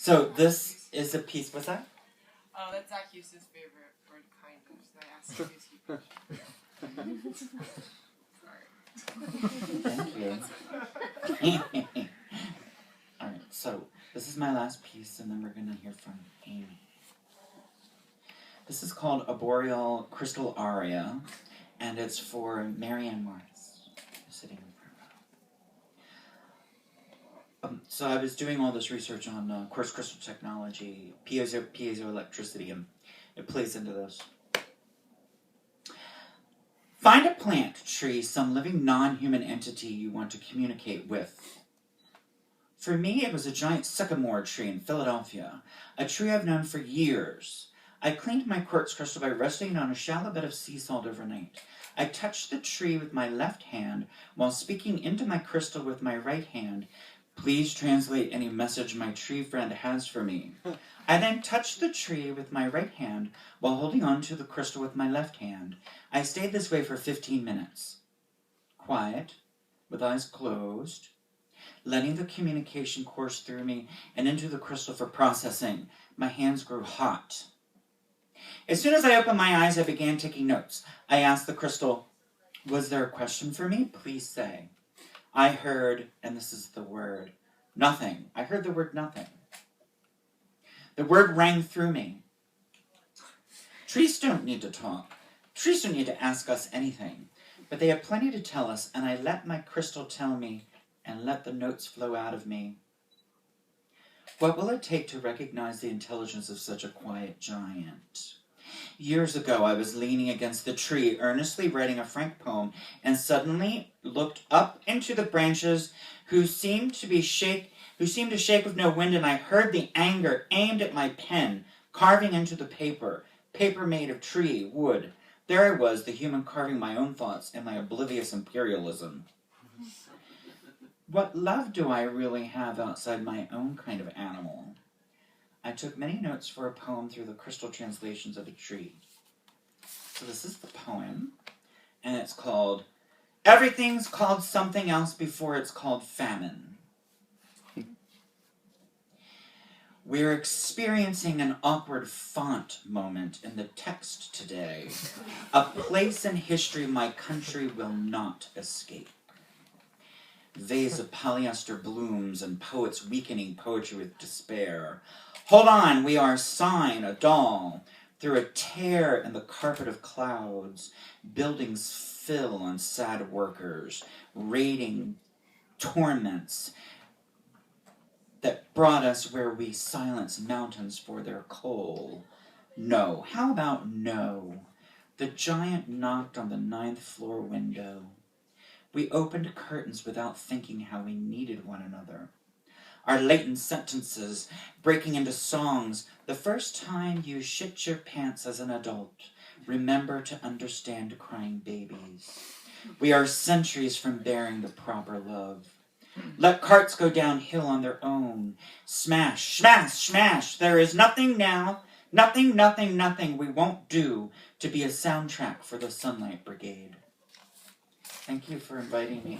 So this is a piece. What's that? Oh, that's Zach Hughes' favorite word, kindness. I asked him if he Thank you. All right, so this is my last piece, and then we're going to hear from Amy. This is called Arboreal Crystal Aria, and it's for Marianne Morris, who's sitting in front row. So I was doing all this research on quartz crystal technology, piezoelectricity, and it plays into this. Find a plant, tree, some living non-human entity you want to communicate with. For me, it was a giant sycamore tree in Philadelphia, a tree I've known for years. I cleaned my quartz crystal by resting it on a shallow bed of sea salt overnight. I touched the tree with my left hand while speaking into my crystal with my right hand. Please translate any message my tree friend has for me. I then touched the tree with my right hand while holding on to the crystal with my left hand. I stayed this way for 15 minutes. Quiet, with eyes closed, letting the communication course through me and into the crystal for processing. My hands grew hot. As soon as I opened my eyes, I began taking notes. I asked the crystal, "Was there a question for me? Please say." I heard, and this is the word, nothing. I heard the word nothing. The word rang through me. Trees don't need to talk. Trees don't need to ask us anything. But they have plenty to tell us, and I let my crystal tell me and let the notes flow out of me. What will it take to recognize the intelligence of such a quiet giant? Years ago, I was leaning against the tree, earnestly writing a frank poem, and suddenly looked up into the branches who seemed to shake with no wind, and I heard the anger aimed at my pen, carving into the paper made of tree, wood. There I was, the human carving my own thoughts and my oblivious imperialism. What love do I really have outside my own kind of animal? I took many notes for a poem through the crystal translations of a tree. So this is the poem, and it's called, Everything's Called Something Else Before It's Called Famine. We're experiencing an awkward font moment in the text today, a place in history my country will not escape. Vase of polyester blooms and poets weakening poetry with despair. Hold on, we are sign, a doll. Through a tear in the carpet of clouds, buildings fill on sad workers, raiding torments that brought us where we silence mountains for their coal. No. How about no? The giant knocked on the 9th floor window. We opened curtains without thinking how we needed one another. Our latent sentences breaking into songs. The first time you shit your pants as an adult, remember to understand crying babies. We are centuries from bearing the proper love. Let carts go downhill on their own. Smash, smash, smash. There is nothing now, nothing, nothing, nothing we won't do to be a soundtrack for the Sunlight Brigade. Thank you for inviting me.